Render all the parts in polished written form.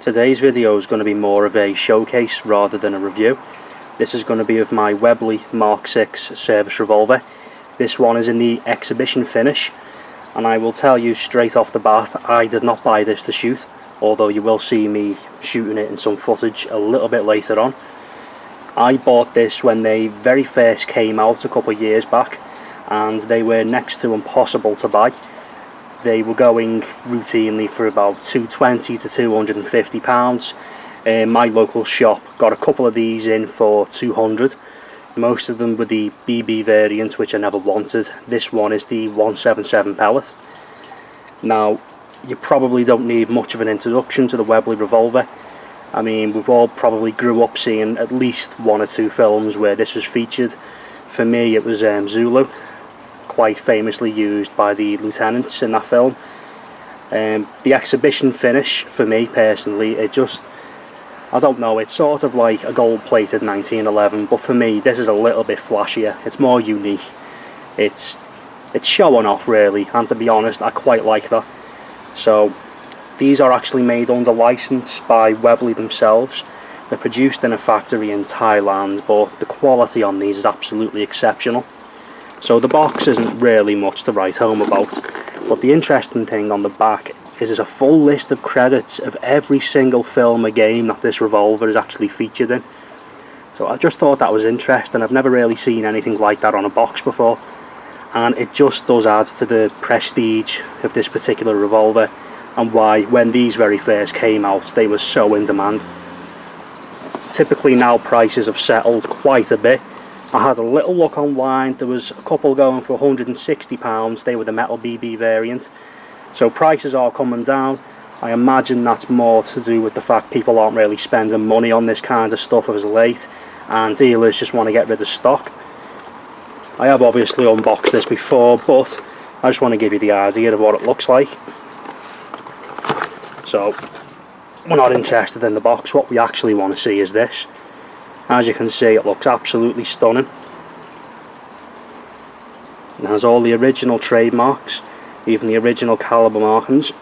Today's video is going to be more of a showcase rather than a review. This is going to be of my Webley Mark 6 service revolver. This one is in the exhibition finish, and I will tell you straight off the bat, I did not buy this to shoot, although you will see me shooting it in some footage a little bit later on. I bought this when they very first came out a couple of years back, and they were next to impossible to buy. They were going routinely for about £220 to £250. My local shop got a couple of these in for £200. Most of them were the BB variant, which I never wanted. This one is the 177 pellet. Now, you probably don't need much of an introduction to the Webley revolver. I mean, we've all probably grew up seeing at least one or two films where this was featured. For me, it was Zulu, quite famously used by the lieutenants in that film. The exhibition finish, for me personally, it just, I don't know, it's sort of like a gold-plated 1911, but for me, this is a little bit flashier. It's more unique. It's showing off, really, and to be honest, I quite like that. So, these are actually made under license by Webley themselves. They're produced in a factory in Thailand, but the quality on these is absolutely exceptional. So the box isn't really much to write home about, but the interesting thing on the back is there's a full list of credits of every single film or game that this revolver is actually featured in. So I just thought that was interesting. I've never really seen anything like that on a box before, and it just does add to the prestige of this particular revolver and why, when these very first came out, they were so in demand. Typically now prices have settled quite a bit. I had a little look online, there was a couple going for £160, they were the metal BB variant. So prices are coming down. I imagine that's more to do with the fact people aren't really spending money on this kind of stuff as late, and dealers just want to get rid of stock. I have obviously unboxed this before, but I just want to give you the idea of what it looks like. So, we're not interested in the box, what we actually want to see is this. As you can see, it looks absolutely stunning. It has all the original trademarks, even the original caliber markings.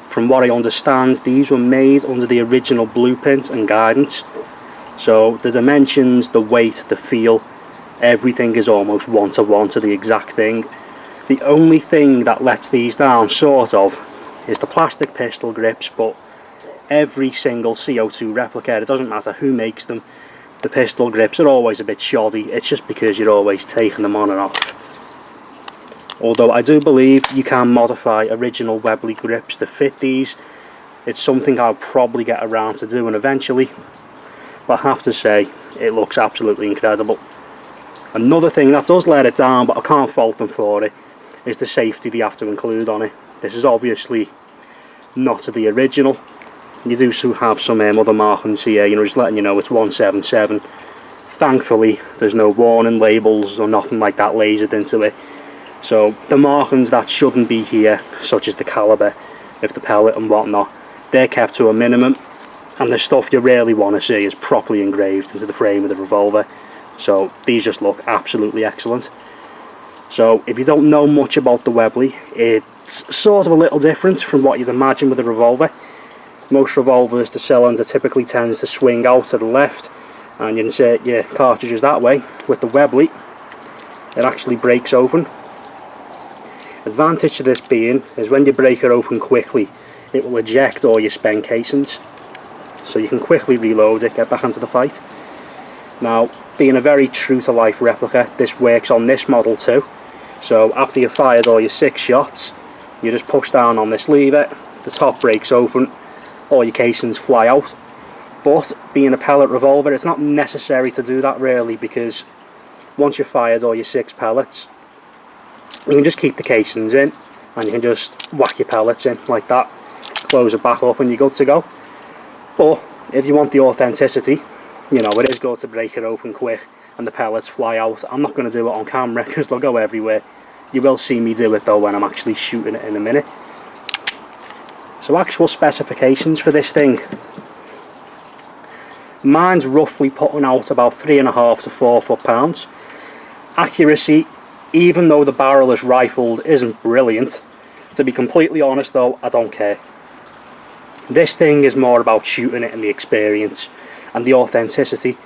From what I understand, these were made under the original blueprint and guidance. So the dimensions, the weight, the feel, everything is almost one-to-one to the exact thing. The only thing that lets these down, sort of, is the plastic pistol grips, but every single CO2 replica, it doesn't matter who makes them, the pistol grips are always a bit shoddy. It's just because you're always taking them on and off. Although I do believe you can modify original Webley grips to fit these. It's something I'll probably get around to doing eventually, but I have to say, it looks absolutely incredible. Another thing that does let it down, but I can't fault them for it, is the safety they have to include on it. This is obviously not the original. You do have some other markings here, you know, just letting you know it's 177. Thankfully, there's no warning labels or nothing like that lasered into it. So the markings that shouldn't be here, such as the caliber of the pellet and whatnot, they're kept to a minimum. And the stuff you really want to see is properly engraved into the frame of the revolver. So these just look absolutely excellent. So if you don't know much about the Webley, it's sort of a little different from what you'd imagine with a revolver. Most revolvers, the cylinder typically tends to swing out to the left and you insert your cartridges that way. With the Webley, it actually breaks open. Advantage to this being is when you break it open quickly, it will eject all your spent casings. So you can quickly reload it, get back into the fight. Now, being a very true-to-life replica, this works on this model too. So after you've fired all your 6 shots, you just push down on this lever, the top breaks open, all your casings fly out. But being a pellet revolver, it's not necessary to do that really, because once you've fired all your 6 pellets, you can just keep the casings in and you can just whack your pellets in like that, close it back up and you're good to go. But if you want the authenticity, you know, it is good to break it open quick and the pellets fly out. I'm not going to do it on camera because they'll go everywhere. You will see me do it though when I'm actually shooting it in a minute. So actual specifications for this thing. Mine's roughly putting out about 3.5 to 4 foot-pounds. Accuracy, even though the barrel is rifled, isn't brilliant. To be completely honest though, I don't care. This thing is more about shooting it and the experience and the authenticity.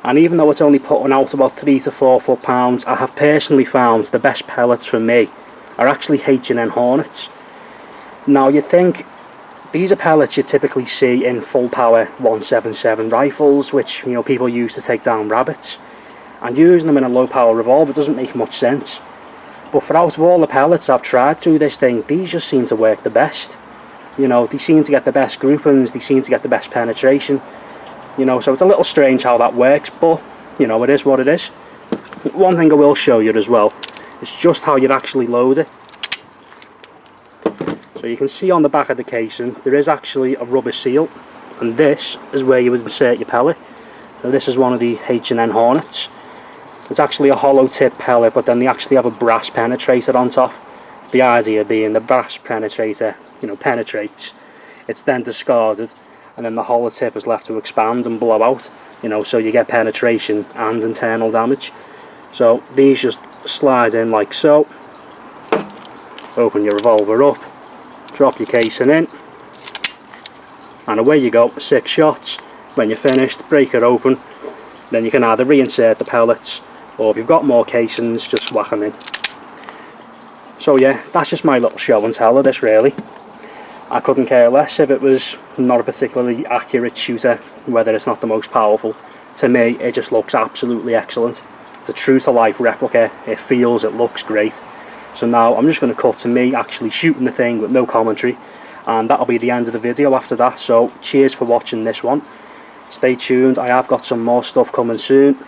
And even though it's only putting out about 3 to 4 foot-pounds, I have personally found the best pellets for me are actually H&N Hornets. Now you'd think these are pellets you typically see in full power 177 rifles, which, you know, people use to take down rabbits, and using them in a low power revolver doesn't make much sense. But for out of all the pellets I've tried through this thing, these just seem to work the best. You know, they seem to get the best groupings, they seem to get the best penetration. You know, so it's a little strange how that works, but, you know, it is what it is. One thing I will show you as well is just how you'd actually load it. So you can see on the back of the casing, there is actually a rubber seal, and this is where you would insert your pellet. So this is one of the H&N Hornets. It's actually a hollow tip pellet, but then they actually have a brass penetrator on top. The idea being the brass penetrator, you know, penetrates, it's then discarded, and then the hollow tip is left to expand and blow out, you know, so you get penetration and internal damage. So these just slide in like so. Open your revolver up, drop your casing in, and away you go. 6 shots. When you're finished, break it open, then you can either reinsert the pellets, or if you've got more casings, just whack them in. So yeah, that's just my little show and tell of this really. I couldn't care less if it was not a particularly accurate shooter, whether it's not the most powerful. To me, it just looks absolutely excellent. It's a true to life replica, it feels, it looks great. So now I'm just going to cut to me actually shooting the thing with no commentary, and that'll be the end of the video after that. So cheers for watching this one. Stay tuned, I have got some more stuff coming soon.